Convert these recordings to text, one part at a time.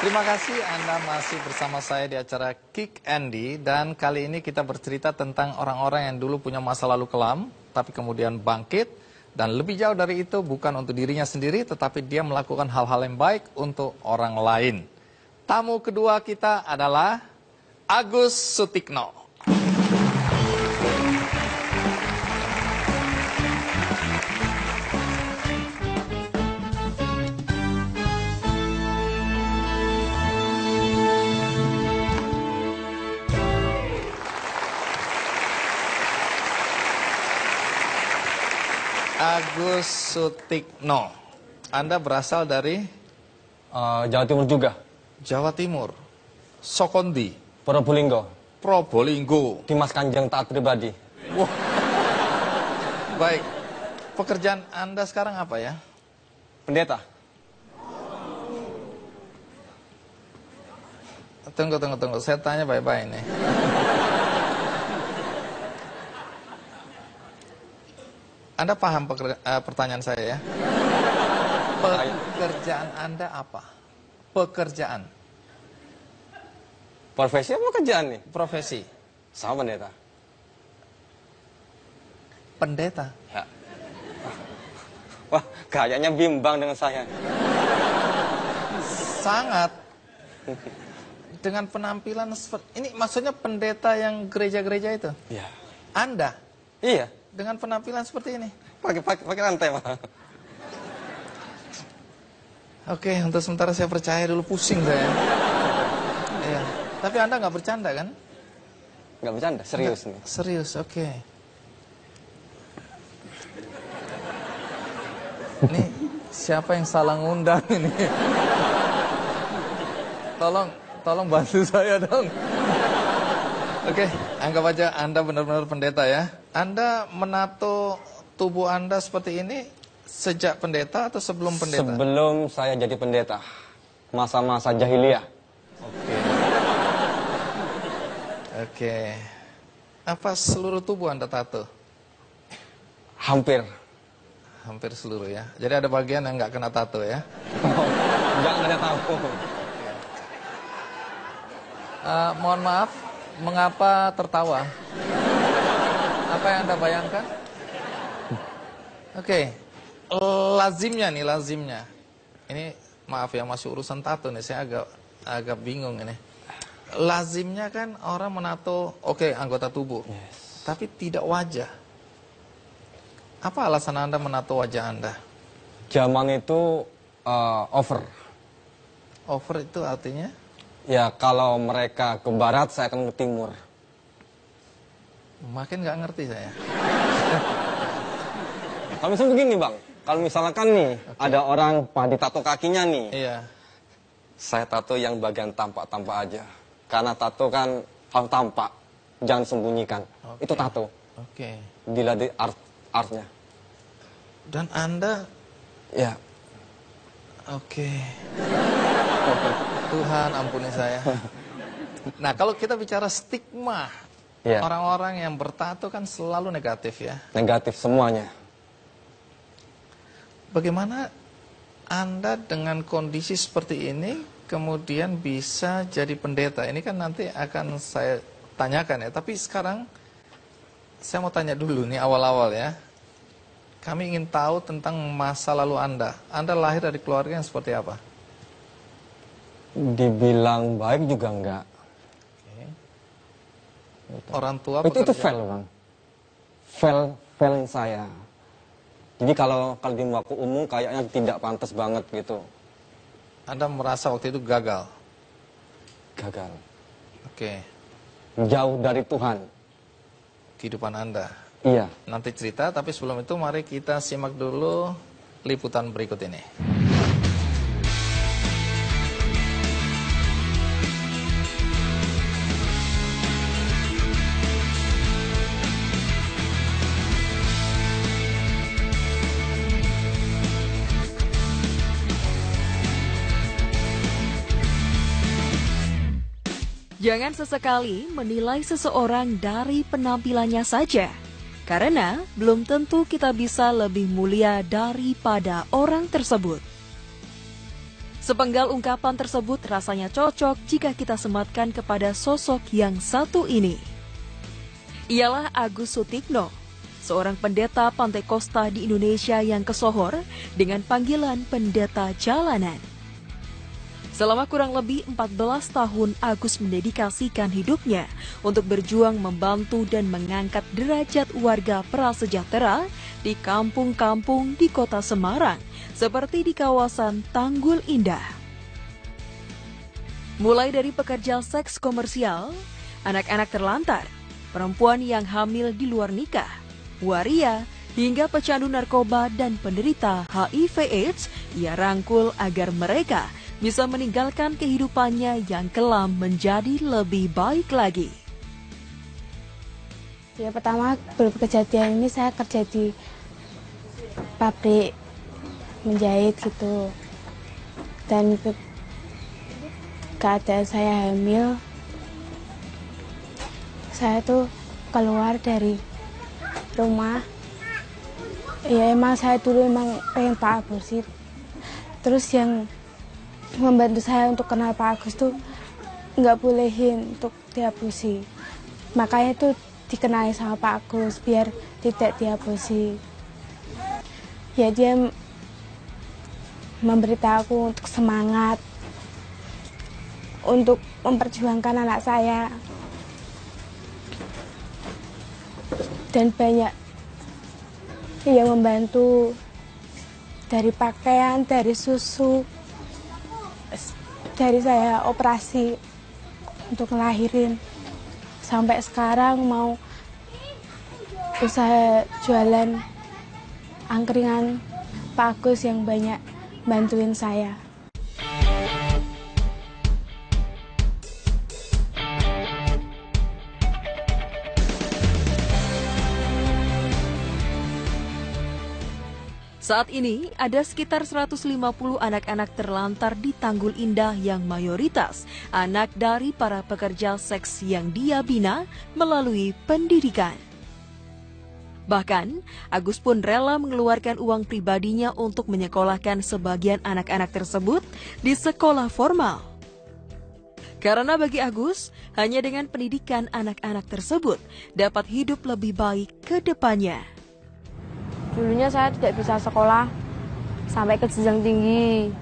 Terima kasih Anda masih bersama saya di acara Kick Andy. Dan kali ini kita bercerita tentang orang-orang yang dulu punya masa lalu kelam, tapi kemudian bangkit. Dan lebih jauh dari itu bukan untuk dirinya sendiri, tetapi dia melakukan hal-hal yang baik untuk orang lain. Tamu kedua kita adalah Agus Sutikno. Agus Sutikno, Anda berasal dari Jawa Timur juga. Jawa Timur. Sokondi. Probolinggo. Probolinggo. Dimas Kanjeng taat pribadi. Wah. Baik. Pekerjaan Anda sekarang apa ya? Pendeta. Tunggu. Saya tanya baik-baik nih. Anda paham pertanyaan saya ya? Pekerjaan Anda apa? Pekerjaan. Profesi apa pekerjaan nih? Profesi. Sama pendeta. Pendeta. Ya. Wah, kayaknya bimbang dengan saya. Sangat. Dengan penampilan seperti ini, maksudnya pendeta yang gereja-gereja itu? Iya. Anda? Iya. Dengan penampilan seperti ini? Pakai rantai, Pak. Oke, untuk sementara saya percaya dulu, pusing saya. Iya. Tapi Anda nggak bercanda kan? Nggak bercanda, serius nih. Serius, oke. Ini siapa yang salah ngundang ini? Tolong bantu saya dong. Oke, anggap aja Anda benar-benar pendeta ya. Anda menato tubuh Anda seperti ini sejak pendeta atau sebelum pendeta? Sebelum saya jadi pendeta. Masa-masa jahiliyah. Oke. Apa seluruh tubuh Anda tato? Hampir. Hampir seluruh ya. Jadi ada bagian yang nggak kena tato ya? Nggak ada tahu. Mohon maaf, mengapa tertawa? Apa yang Anda bayangkan? Oke. Lazimnya. Ini maaf ya, masih urusan tato nih, saya agak bingung ini. Lazimnya kan orang menato, anggota tubuh. Yes. Tapi tidak wajah. Apa alasan Anda menato wajah Anda? Zaman itu over. Over itu artinya? Ya, kalau mereka ke barat, saya akan ke timur. Makin nggak ngerti saya. Kalau misalnya begini, Bang. Kalau misalkan nih, ada orang ditato kakinya nih. Iya. Saya tato yang bagian tampak-tampak aja. Karena tato kan harus tampak. Jangan sembunyikan. Itu tato. Oke. Dilihat di artnya. Dan Anda? Ya. Oke. Tuhan ampuni saya. Nah, kalau kita bicara stigma, Ya. orang-orang yang bertato kan selalu negatif ya. Negatif semuanya. Bagaimana Anda dengan kondisi seperti ini kemudian bisa jadi pendeta? Ini kan nanti akan saya tanyakan ya. Tapi sekarang saya mau tanya dulu nih awal-awal ya. Kami ingin tahu tentang masa lalu Anda. Anda lahir dari keluarga yang seperti apa? Dibilang baik juga enggak. Orang tua Itu pekerja. fail, Bang. Fail saya. Jadi kalau di muka umum kayaknya tidak pantas banget gitu. Anda merasa waktu itu gagal? Gagal. Oke. Jauh dari Tuhan. Kehidupan Anda. Iya. Nanti cerita, tapi sebelum itu mari kita simak dulu liputan berikut ini. Jangan sesekali menilai seseorang dari penampilannya saja, karena belum tentu kita bisa lebih mulia daripada orang tersebut. Sepenggal ungkapan tersebut rasanya cocok jika kita sematkan kepada sosok yang satu ini. Ialah Agus Sutikno, seorang pendeta Pantai Kosta di Indonesia yang kesohor dengan panggilan pendeta jalanan. Selama kurang lebih 14 tahun, Agus mendedikasikan hidupnya untuk berjuang membantu dan mengangkat derajat warga prasejahtera di kampung-kampung di kota Semarang, seperti di kawasan Tanggul Indah. Mulai dari pekerja seks komersial, anak-anak terlantar, perempuan yang hamil di luar nikah, waria, hingga pecandu narkoba dan penderita HIV/AIDS, ia rangkul agar mereka bisa meninggalkan kehidupannya yang kelam menjadi lebih baik lagi. Ya, pertama kejadian ini saya kerja di pabrik menjahit gitu. Dan keadaan saya hamil, saya tuh keluar dari rumah. Ya emang saya dulu emang pengen Pak aborsi. Terus yang membantu saya untuk kenal Pak Agus tuh nggak bolehin untuk diaborsi. Makanya tuh dikenali sama Pak Agus biar tidak diaborsi. Ya dia memberitahu untuk semangat untuk memperjuangkan anak saya. Dan banyak yang membantu dari pakaian, dari susu, dari saya operasi untuk ngelahirin sampai sekarang mau usaha jualan angkringan, Pak Agus yang banyak bantuin saya. Saat ini, ada sekitar 150 anak-anak terlantar di Tanggul Indah yang mayoritas anak dari para pekerja seks yang dia bina melalui pendidikan. Bahkan, Agus pun rela mengeluarkan uang pribadinya untuk menyekolahkan sebagian anak-anak tersebut di sekolah formal. Karena bagi Agus, hanya dengan pendidikan anak-anak tersebut dapat hidup lebih baik ke depannya. Dulunya saya tidak bisa sekolah sampai ke jenjang tinggi.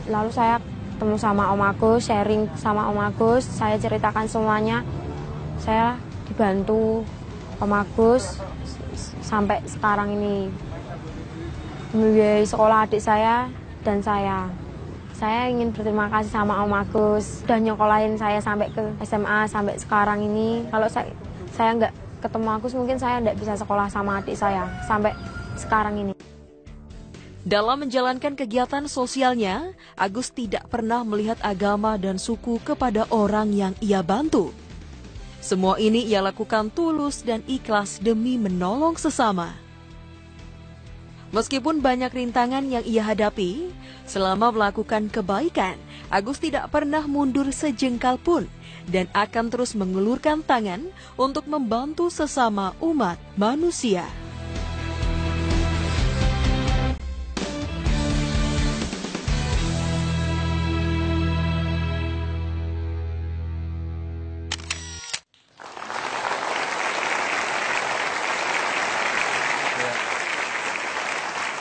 Lalu saya ketemu sama Om Agus, sharing sama Om Agus, saya ceritakan semuanya. Saya dibantu Om Agus sampai sekarang ini. Membiayai sekolah adik saya dan saya. Saya ingin berterima kasih sama Om Agus dan nyekolahin saya sampai ke SMA sampai sekarang ini. Kalau saya nggak ketemu Agus, mungkin saya tidak bisa sekolah sama adik saya sampai sekarang ini. Dalam menjalankan kegiatan sosialnya, Agus tidak pernah melihat agama dan suku kepada orang yang ia bantu. Semua ini ia lakukan tulus dan ikhlas demi menolong sesama. Meskipun banyak rintangan yang ia hadapi, selama melakukan kebaikan, Agus tidak pernah mundur sejengkal pun dan akan terus mengulurkan tangan untuk membantu sesama umat manusia.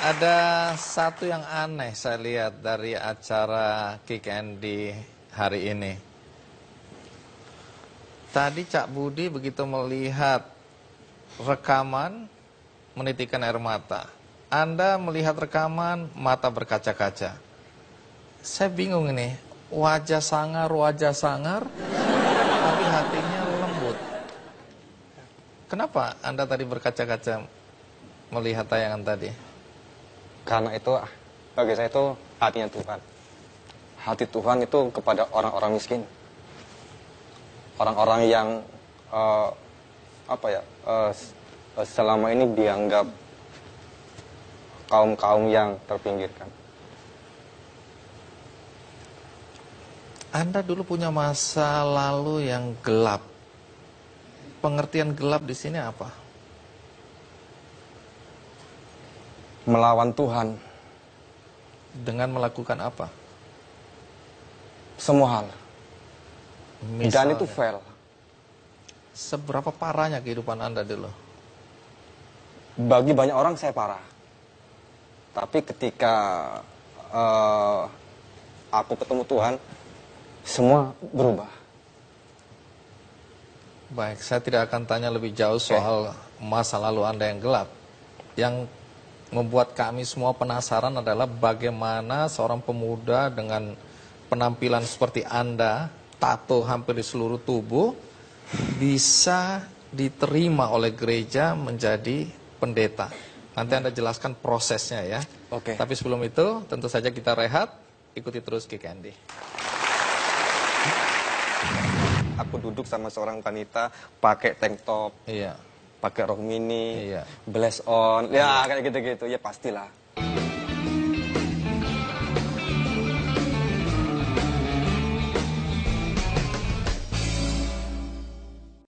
Ada satu yang aneh saya lihat dari acara Kick Andy hari ini. Tadi Cak Budi begitu melihat rekaman menitikkan air mata. Anda melihat rekaman mata berkaca-kaca. Saya bingung ini, wajah sangar, tapi hatinya lembut. Kenapa Anda tadi berkaca-kaca melihat tayangan tadi? Karena itu bagi saya itu hatinya Tuhan. Hati Tuhan itu kepada orang-orang miskin. Orang-orang yang selama ini dianggap kaum-kaum yang terpinggirkan. Anda dulu punya masa lalu yang gelap. Pengertian gelap di sini apa? Melawan Tuhan. Dengan melakukan apa? Semua hal. Dan Misalnya, itu fail. seberapa parahnya kehidupan Anda dulu? Bagi banyak orang saya parah. Tapi ketika aku ketemu Tuhan, semua berubah. Baik, saya tidak akan tanya lebih jauh soal masa lalu Anda yang gelap. Yang membuat kami semua penasaran adalah bagaimana seorang pemuda dengan penampilan seperti Anda, tato hampir di seluruh tubuh, bisa diterima oleh gereja menjadi pendeta. Nanti Anda jelaskan prosesnya ya. Oke. Tapi sebelum itu, tentu saja kita rehat, ikuti terus Kick Andy. Aku duduk sama seorang wanita pakai tank top, Iya. pakai rok mini, Iya. blaze on, ya kayak gitu-gitu, ya pastilah.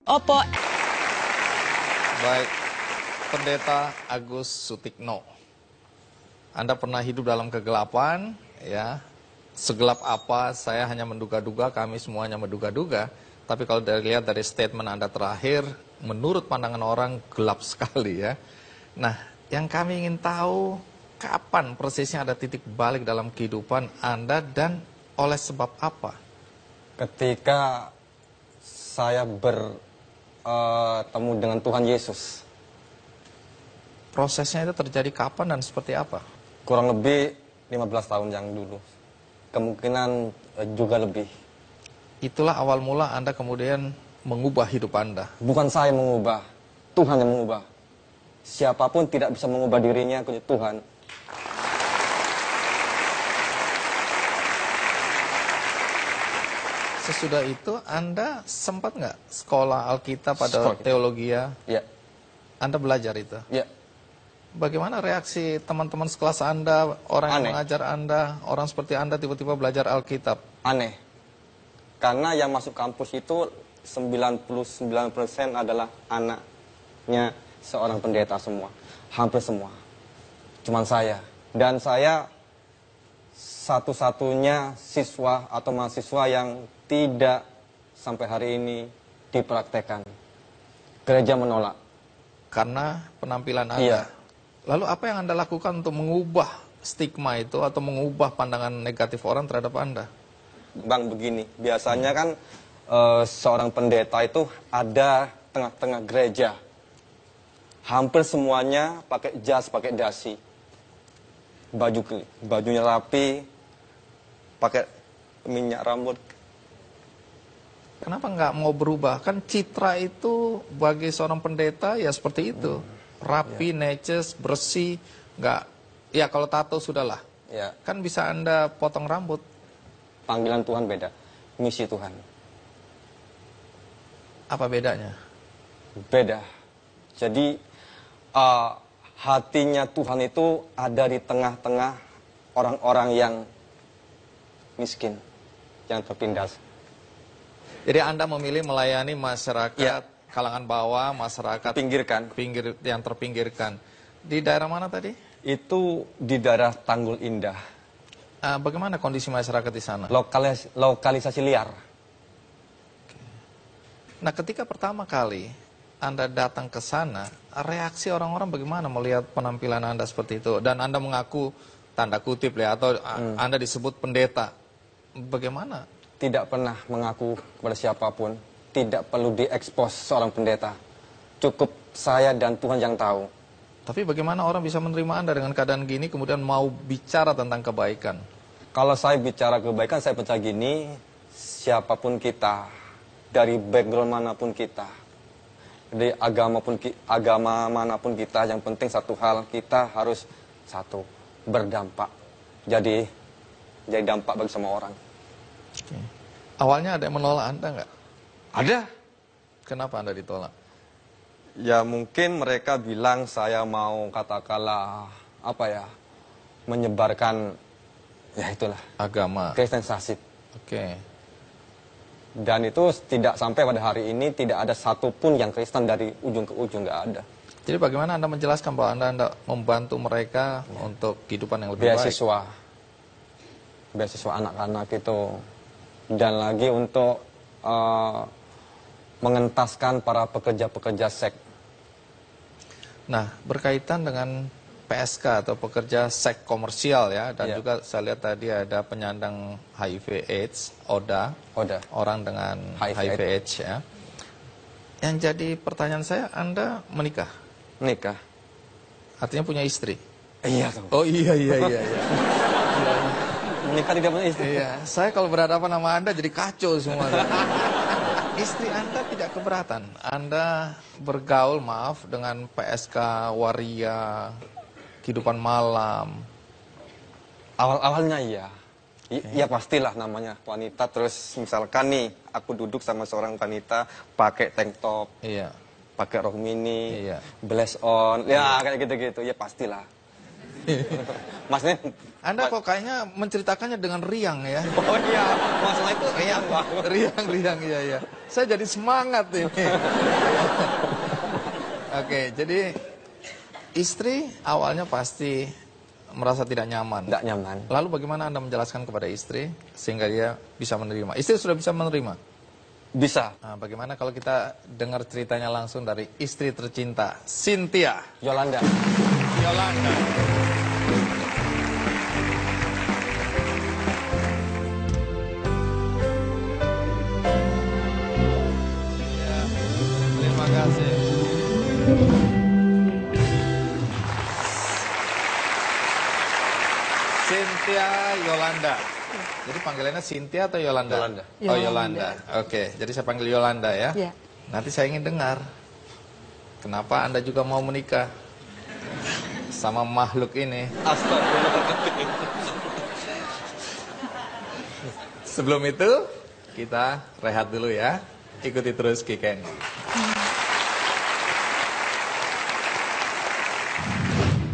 Oppo Baik, Pendeta Agus Sutikno. Anda pernah hidup dalam kegelapan, ya. Segelap apa, saya hanya menduga-duga, kami semuanya menduga-duga. Tapi kalau dilihat dari statement Anda terakhir, menurut pandangan orang gelap sekali ya. Nah, yang kami ingin tahu, kapan persisnya ada titik balik dalam kehidupan Anda dan oleh sebab apa? Ketika saya bertemu dengan Tuhan Yesus, Prosesnya itu terjadi kapan dan seperti apa? kurang lebih 15 tahun yang dulu. Kemungkinan juga lebih. Itulah awal mula Anda kemudian mengubah hidup Anda. Bukan saya mengubah, Tuhan yang mengubah. Siapapun tidak bisa mengubah dirinya kecuali Tuhan. Sesudah itu Anda sempat nggak sekolah Alkitab pada Sekolah. teologia? Ya, Anda belajar itu. ya. Bagaimana reaksi teman-teman sekelas Anda, orang yang Aneh. mengajar Anda, orang seperti Anda tiba-tiba belajar Alkitab? Aneh. Karena yang masuk kampus itu 99% adalah anaknya seorang pendeta semua. Hampir semua. Cuman saya. Dan saya satu-satunya siswa atau mahasiswa yang tidak sampai hari ini dipraktekkan. Gereja menolak. Karena penampilan Anda. Iya. Lalu apa yang Anda lakukan untuk mengubah stigma itu atau mengubah pandangan negatif orang terhadap Anda? Bang, begini, biasanya kan seorang pendeta itu ada tengah-tengah gereja. Hampir semuanya pakai jas, pakai dasi. Bajunya rapi, pakai minyak rambut. Kenapa nggak mau berubah? Kan citra itu bagi seorang pendeta ya seperti itu. Rapi, neces, bersih, nggak. Ya kalau tato sudahlah. Ya, Kan bisa Anda potong rambut. panggilan Tuhan beda, misi Tuhan Apa bedanya? beda. Jadi hatinya Tuhan itu ada di tengah-tengah orang-orang yang miskin, yang tertindas. Jadi Anda memilih melayani masyarakat Ya. kalangan bawah, masyarakat Pinggirkan. pinggir yang terpinggirkan. Di daerah mana tadi? Itu di daerah Tanggul Indah, Bagaimana kondisi masyarakat di sana? lokalisasi liar. Nah, ketika pertama kali Anda datang ke sana, reaksi orang-orang bagaimana melihat penampilan Anda seperti itu? Dan Anda mengaku, tanda kutip ya, atau Anda disebut pendeta. Bagaimana? Tidak pernah mengaku kepada siapapun, tidak perlu diekspos seorang pendeta. Cukup saya dan Tuhan yang tahu. Tapi bagaimana orang bisa menerima Anda dengan keadaan gini, kemudian mau bicara tentang kebaikan? Kalau saya bicara kebaikan, saya percaya gini, siapapun kita, dari background manapun kita, dari agama manapun kita, yang penting satu hal, kita harus satu, berdampak. Jadi dampak bagi semua orang. Oke. Awalnya ada yang menolak Anda nggak? Ada. Kenapa Anda ditolak? Ya mungkin mereka bilang saya mau katakanlah, menyebarkan, ya itulah, Agama. kristenisasi. Oke. Dan itu tidak sampai pada hari ini tidak ada satupun yang Kristen dari ujung ke ujung, nggak ada. Jadi bagaimana Anda menjelaskan bahwa Anda membantu mereka untuk kehidupan yang lebih baik? Beasiswa, beasiswa anak-anak itu. Dan lagi untuk mengentaskan para pekerja-pekerja seks. Nah, berkaitan dengan PSK atau pekerja seks komersial ya, dan Iya. juga saya lihat tadi ada penyandang HIV AIDS, ODA, orang dengan HIV AIDS ya. Yang jadi pertanyaan saya, Anda menikah? Menikah. Artinya punya istri? Iya. Oh iya. Menikah tidak punya istri. Iya, saya kalau berhadapan sama Anda jadi kacau semua. Istri Anda tidak keberatan? Anda bergaul, maaf, dengan PSK, waria, kehidupan malam? Awal-awalnya iya. Ya pastilah namanya wanita, terus misalkan nih aku duduk sama seorang wanita pakai tank top, Iya. pakai rok mini, Iya. blaze on, ya kayak gitu-gitu, ya pastilah. Maksudnya, Anda kok kayaknya menceritakannya dengan riang ya? oh iya, masalah itu riang banget. Riang, iya. Saya jadi semangat ini. Oke, jadi istri awalnya pasti merasa tidak nyaman. Tidak nyaman. Lalu bagaimana Anda menjelaskan kepada istri sehingga dia bisa menerima? Istri sudah bisa menerima? Bisa. Nah, bagaimana kalau kita dengar ceritanya langsung dari istri tercinta, Cynthia Yolanda. Ya, terima kasih. Cynthia Yolanda. Jadi panggilannya Cynthia atau Yolanda? Yolanda. Oh, Yolanda. Oke, jadi saya panggil Yolanda ya. Iya. Nanti saya ingin dengar, kenapa Anda juga mau menikah sama makhluk ini? Astagfirullahaladzim. Sebelum itu, kita rehat dulu ya. Ikuti terus Kiken.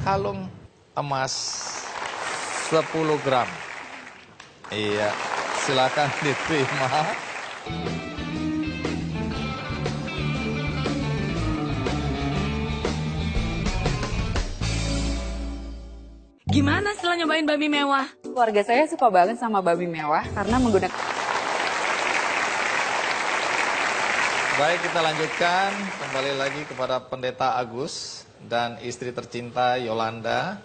Kalung emas 10 gram. Iya, silakan diterima. Gimana setelah nyobain bakmi mewah? Keluarga saya suka banget sama bakmi mewah karena menggunakan... Baik, kita lanjutkan kembali lagi kepada Pendeta Agus dan istri tercinta Yolanda.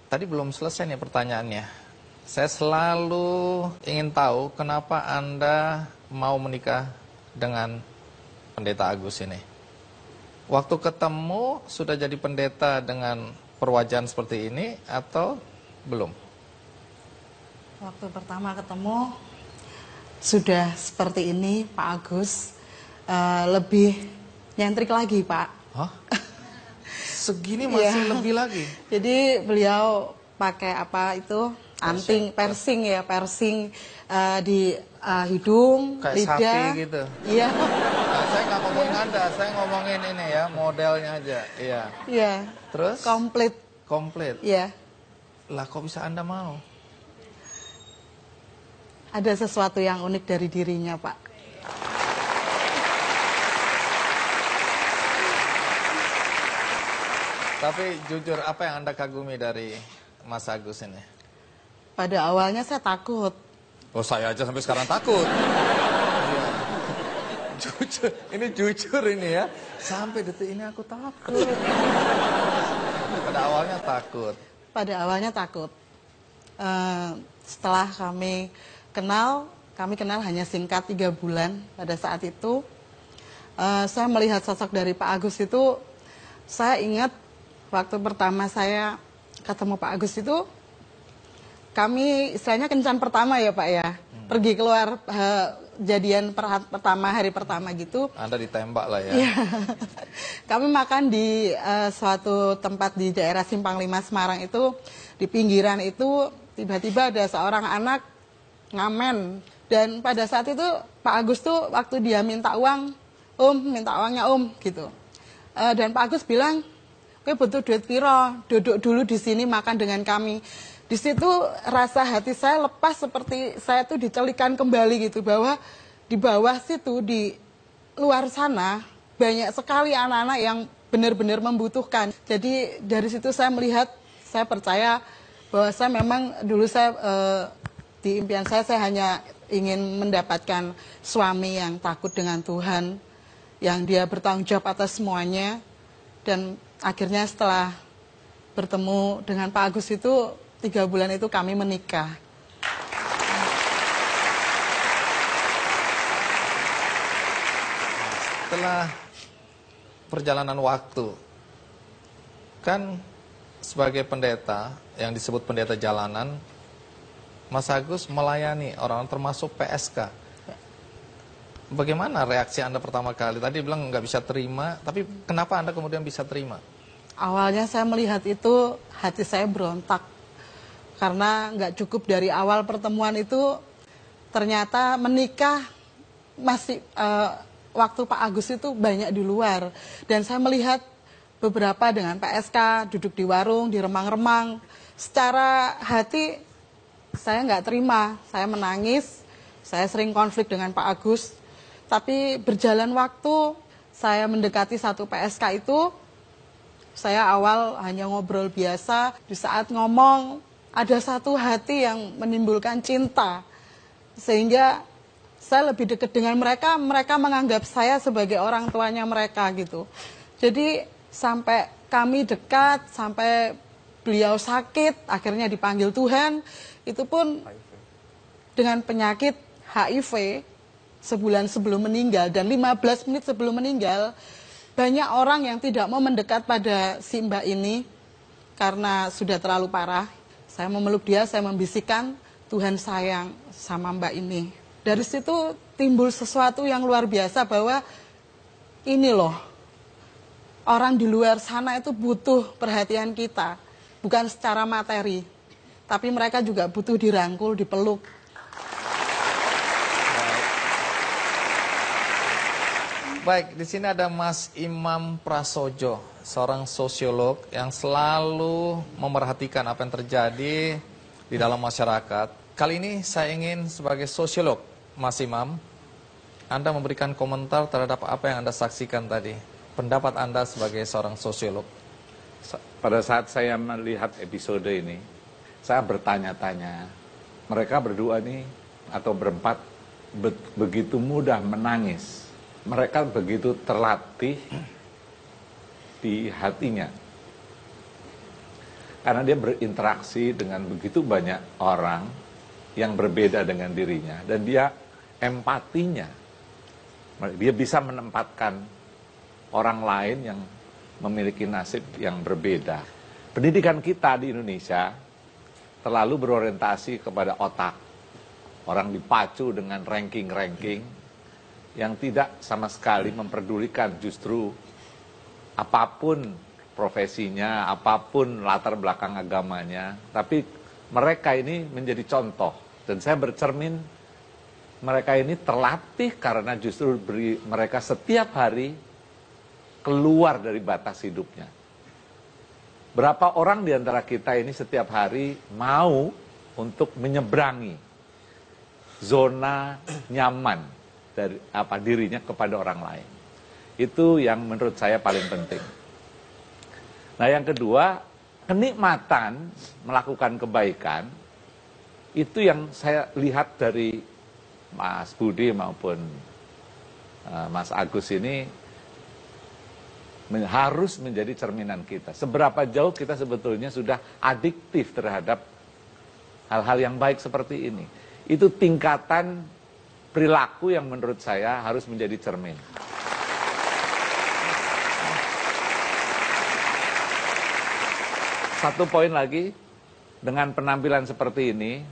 Tadi belum selesai nih pertanyaannya. Saya selalu ingin tahu kenapa Anda mau menikah dengan Pendeta Agus ini. Waktu ketemu sudah jadi pendeta dengan perwajaan seperti ini atau belum? Waktu pertama ketemu sudah seperti ini, Pak Agus. Lebih nyentrik lagi, Pak. Hah? Segini masih Iya. lebih lagi? Jadi beliau pakai apa itu, anting, persing di hidung, Kayak lidah. sapi gitu? Iya. Nah, saya nggak ngomongin Anda, saya ngomongin ini ya, modelnya aja. Iya. Iya. Terus? Komplit. Komplit. Iya. Lah kok bisa Anda mau? Ada sesuatu yang unik dari dirinya, Pak. Tapi jujur, apa yang Anda kagumi dari Mas Agus ini? Pada awalnya saya takut. Oh, saya aja sampai sekarang takut. Iya. Jujur, ini jujur ini ya. Sampai detik ini aku takut. Pada awalnya takut. Pada awalnya takut. Setelah kami kenal hanya singkat 3 bulan. Pada saat itu, saya melihat sosok dari Pak Agus itu, saya ingat waktu pertama saya ketemu Pak Agus itu, kami istilahnya kencan pertama ya Pak ya. Pergi keluar jadian pertama, hari pertama gitu. Anda ditembak lah ya. Iya. Kami makan di suatu tempat di daerah Simpang 5 Semarang itu, di pinggiran itu tiba-tiba ada seorang anak ngamen. Dan pada saat itu Pak Agus tuh waktu dia minta uang, minta uangnya gitu. Dan Pak Agus bilang, "Kowe butuh duit piro? Duduk dulu di sini makan dengan kami." Di situ rasa hati saya lepas, seperti saya tuh dicelikan kembali gitu, bahwa di bawah situ, di luar sana banyak sekali anak-anak yang benar-benar membutuhkan. Jadi dari situ saya melihat, saya percaya bahwa saya memang dulu saya di impian saya hanya ingin mendapatkan suami yang takut dengan Tuhan, yang dia bertanggung jawab atas semuanya. Dan akhirnya setelah bertemu dengan Pak Agus itu 3 bulan itu kami menikah. Setelah perjalanan waktu, kan sebagai pendeta yang disebut pendeta jalanan, Mas Agus melayani orang termasuk PSK. Bagaimana reaksi Anda pertama kali? Tadi bilang nggak bisa terima, tapi kenapa Anda kemudian bisa terima? Awalnya saya melihat itu, hati saya berontak. Karena nggak cukup dari awal pertemuan itu, ternyata menikah masih... waktu Pak Agus itu banyak di luar. Dan saya melihat beberapa dengan PSK, duduk di warung, di remang-remang. Secara hati, saya nggak terima. Saya menangis, saya sering konflik dengan Pak Agus. Tapi berjalan waktu, saya mendekati satu PSK itu, saya awal hanya ngobrol biasa. Di saat ngomong, ada satu hati yang menimbulkan cinta. Sehingga saya lebih dekat dengan mereka, mereka menganggap saya sebagai orang tuanya mereka gitu. Jadi sampai kami dekat, sampai beliau sakit, akhirnya dipanggil Tuhan, itu pun dengan penyakit HIV sebulan sebelum meninggal dan 15 menit sebelum meninggal, banyak orang yang tidak mau mendekat pada si Mbak ini karena sudah terlalu parah. Saya memeluk dia, saya membisikkan, Tuhan sayang sama Mbak ini. Dari situ timbul sesuatu yang luar biasa bahwa ini loh, orang di luar sana itu butuh perhatian kita, bukan secara materi, tapi mereka juga butuh dirangkul, dipeluk. Baik, di sini ada Mas Imam Prasojo, seorang sosiolog yang selalu memerhatikan apa yang terjadi di dalam masyarakat. Kali ini saya ingin sebagai sosiolog, Mas Imam, Anda memberikan komentar terhadap apa yang Anda saksikan tadi. Pendapat Anda sebagai seorang sosiolog. Pada saat saya melihat episode ini, saya bertanya-tanya, mereka berdua nih atau berempat begitu mudah menangis. Mereka begitu terlatih di hatinya. Karena dia berinteraksi dengan begitu banyak orang yang berbeda dengan dirinya. Dan dia empatinya, dia bisa menempatkan orang lain yang memiliki nasib yang berbeda. Pendidikan kita di Indonesia terlalu berorientasi kepada otak. Orang dipacu dengan ranking-ranking yang tidak sama sekali memperdulikan justru apapun profesinya, apapun latar belakang agamanya. Tapi mereka ini menjadi contoh. Dan saya bercermin, mereka ini terlatih karena justru mereka setiap hari keluar dari batas hidupnya. Berapa orang di antara kita ini setiap hari mau untuk menyeberangi zona nyaman dari dirinya kepada orang lain. Itu yang menurut saya paling penting. Nah, yang kedua, kenikmatan melakukan kebaikan itu yang saya lihat dari Mas Budi maupun Mas Agus ini harus menjadi cerminan kita. Seberapa jauh kita sebetulnya sudah adiktif terhadap hal-hal yang baik seperti ini. Itu tingkatan perilaku yang menurut saya harus menjadi cermin. Satu poin lagi, dengan penampilan seperti ini,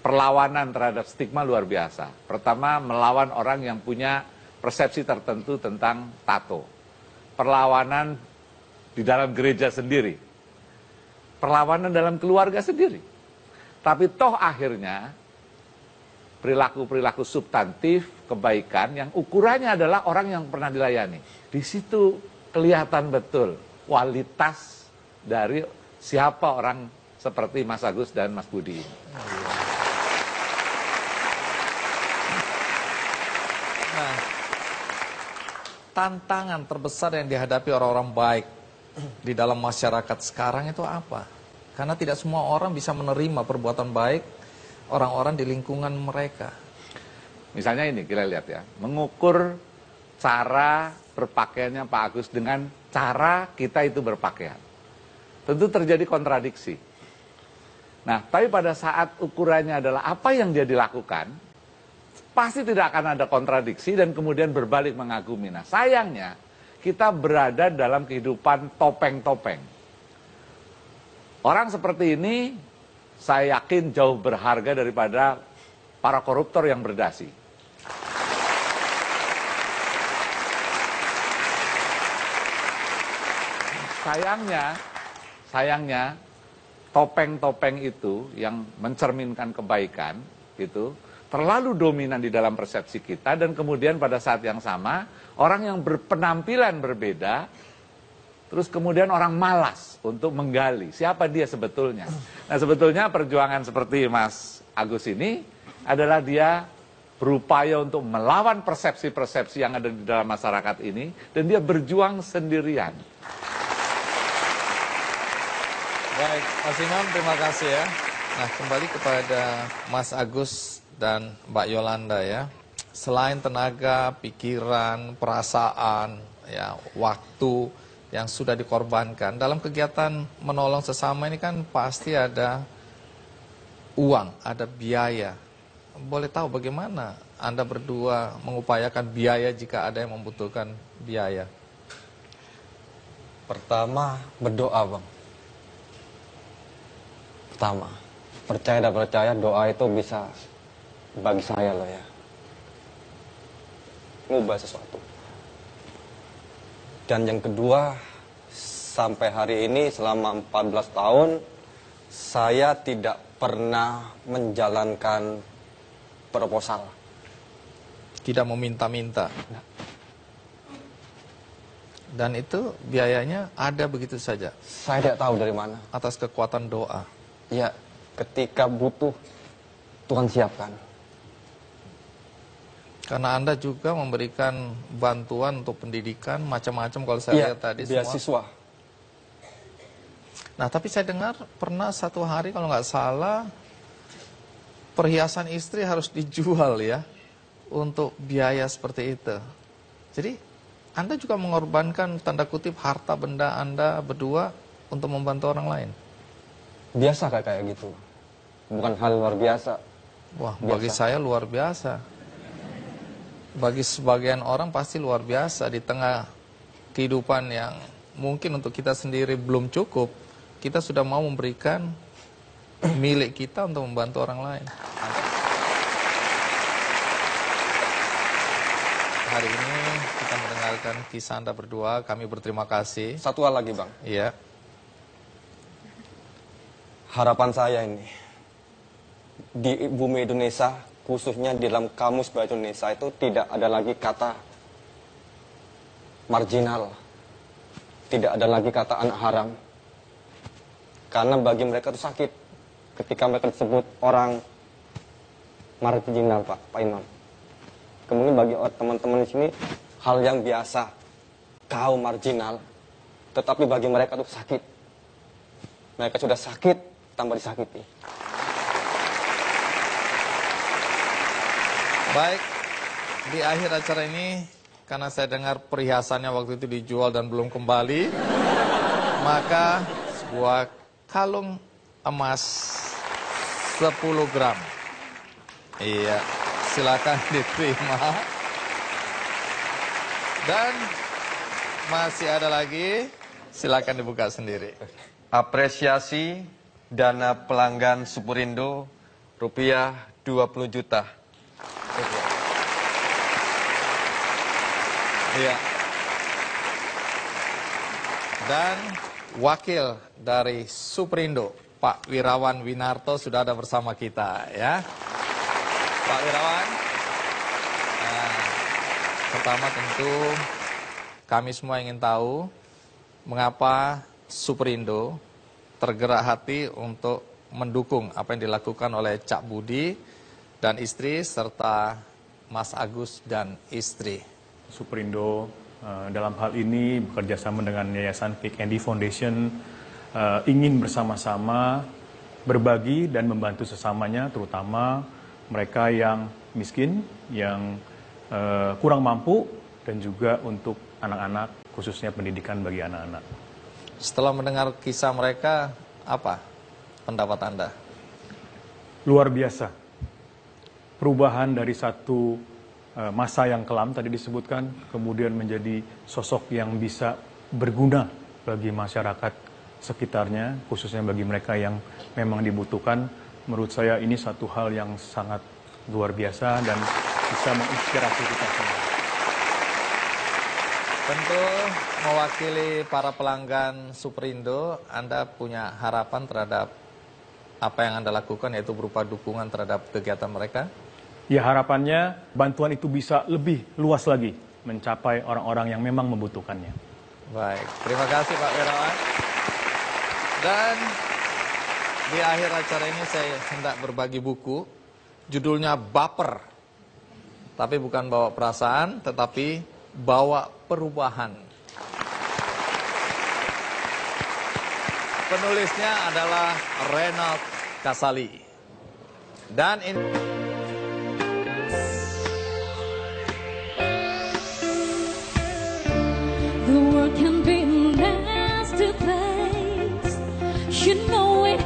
perlawanan terhadap stigma luar biasa. Pertama, melawan orang yang punya persepsi tertentu tentang tato. Perlawanan di dalam gereja sendiri. Perlawanan dalam keluarga sendiri. Tapi toh akhirnya, perilaku-perilaku substantif, kebaikan, yang ukurannya adalah orang yang pernah dilayani. Di situ kelihatan betul kualitas dari siapa orang seperti Mas Agus dan Mas Budi. Nah, tantangan terbesar yang dihadapi orang-orang baik di dalam masyarakat sekarang itu apa? Karena tidak semua orang bisa menerima perbuatan baik orang-orang di lingkungan mereka. Misalnya ini kita lihat ya, mengukur cara berpakaiannya Pak Agus dengan cara kita itu berpakaian. Tentu terjadi kontradiksi. Nah, tapi pada saat ukurannya adalah apa yang dia dilakukan, pasti tidak akan ada kontradiksi dan kemudian berbalik mengagumi. Nah, sayangnya kita berada dalam kehidupan topeng-topeng. Orang seperti ini saya yakin jauh berharga daripada para koruptor yang berdasi. Sayangnya topeng-topeng itu yang mencerminkan kebaikan itu terlalu dominan di dalam persepsi kita, dan kemudian pada saat yang sama orang yang berpenampilan berbeda terus kemudian orang malas untuk menggali siapa dia sebetulnya. Nah, sebetulnya perjuangan seperti Mas Agus ini adalah dia berupaya untuk melawan persepsi-persepsi yang ada di dalam masyarakat ini, dan dia berjuang sendirian. Baik, Mas Imam, terima kasih ya. Nah, kembali kepada Mas Agus dan Mbak Yolanda ya. Selain tenaga, pikiran, perasaan, ya, waktu yang sudah dikorbankan dalam kegiatan menolong sesama ini kan pasti ada uang, ada biaya. Boleh tahu bagaimana Anda berdua mengupayakan biaya jika ada yang membutuhkan biaya? Pertama, berdoa, Bang. Pertama, percaya dan percaya doa itu bisa bagi saya loh ya, ngubah sesuatu. Dan yang kedua, sampai hari ini selama 14 tahun saya tidak pernah menjalankan proposal. Tidak meminta-minta. Dan itu biayanya ada begitu saja. Saya tidak tahu dari mana. Atas kekuatan doa. Ya, ketika butuh Tuhan siapkan. Karena Anda juga memberikan bantuan untuk pendidikan macam-macam kalau saya lihat tadi beasiswa. Semua. Nah, tapi saya dengar pernah satu hari kalau nggak salah perhiasan istri harus dijual ya untuk biaya seperti itu. Jadi Anda juga mengorbankan tanda kutip harta benda Anda berdua untuk membantu orang lain. Biasa kayak gitu. Bukan hal luar biasa. Wah, bagi saya luar biasa. Bagi sebagian orang pasti luar biasa di tengah kehidupan yang mungkin untuk kita sendiri belum cukup, kita sudah mau memberikan milik kita untuk membantu orang lain. Hari ini kita mendengarkan kisah Anda berdua, kami berterima kasih. Satu hal lagi, Bang. Iya. Harapan saya ini di bumi Indonesia, khususnya di dalam kamus bahasa Indonesia itu tidak ada lagi kata marginal, tidak ada lagi kata anak haram. Karena bagi mereka itu sakit ketika mereka disebut orang marginal, Pak Imam. Kemudian bagi teman-teman di sini hal yang biasa, kau marginal, tetapi bagi mereka itu sakit. Mereka sudah sakit, tambah disakiti. Baik, di akhir acara ini, karena saya dengar perhiasannya waktu itu dijual dan belum kembali, maka sebuah kalung emas 10 gram. Iya, silakan diterima. Dan masih ada lagi, silakan dibuka sendiri. Apresiasi dana pelanggan Superindo rupiah 20 juta. Iya. Dan wakil dari Superindo, Pak Wirawan Winarto sudah ada bersama kita ya. Pak Wirawan, pertama tentu kami semua ingin tahu mengapa Superindo tergerak hati untuk mendukung apa yang dilakukan oleh Cak Budi dan istri serta Mas Agus dan istri. Superindo dalam hal ini bekerja sama dengan Yayasan Kick Andy Foundation ingin bersama-sama berbagi dan membantu sesamanya, terutama mereka yang miskin, yang kurang mampu, dan juga untuk anak-anak, khususnya pendidikan bagi anak-anak. Setelah mendengar kisah mereka, apa pendapat Anda? Luar biasa. Perubahan dari satu masa yang kelam tadi disebutkan, kemudian menjadi sosok yang bisa berguna bagi masyarakat sekitarnya, khususnya bagi mereka yang memang dibutuhkan. Menurut saya ini satu hal yang sangat luar biasa dan bisa menginspirasi kita semua. Tentu mewakili para pelanggan Superindo, Anda punya harapan terhadap apa yang Anda lakukan, yaitu berupa dukungan terhadap kegiatan mereka? Ya, harapannya bantuan itu bisa lebih luas lagi mencapai orang-orang yang memang membutuhkannya. Baik, terima kasih Pak Wirawan. Dan di akhir acara ini saya hendak berbagi buku, judulnya Baper. Tapi bukan bawa perasaan, tetapi bawa perubahan. Penulisnya adalah Renald Kasali. Dan ini... The world can be a nasty place, you know it.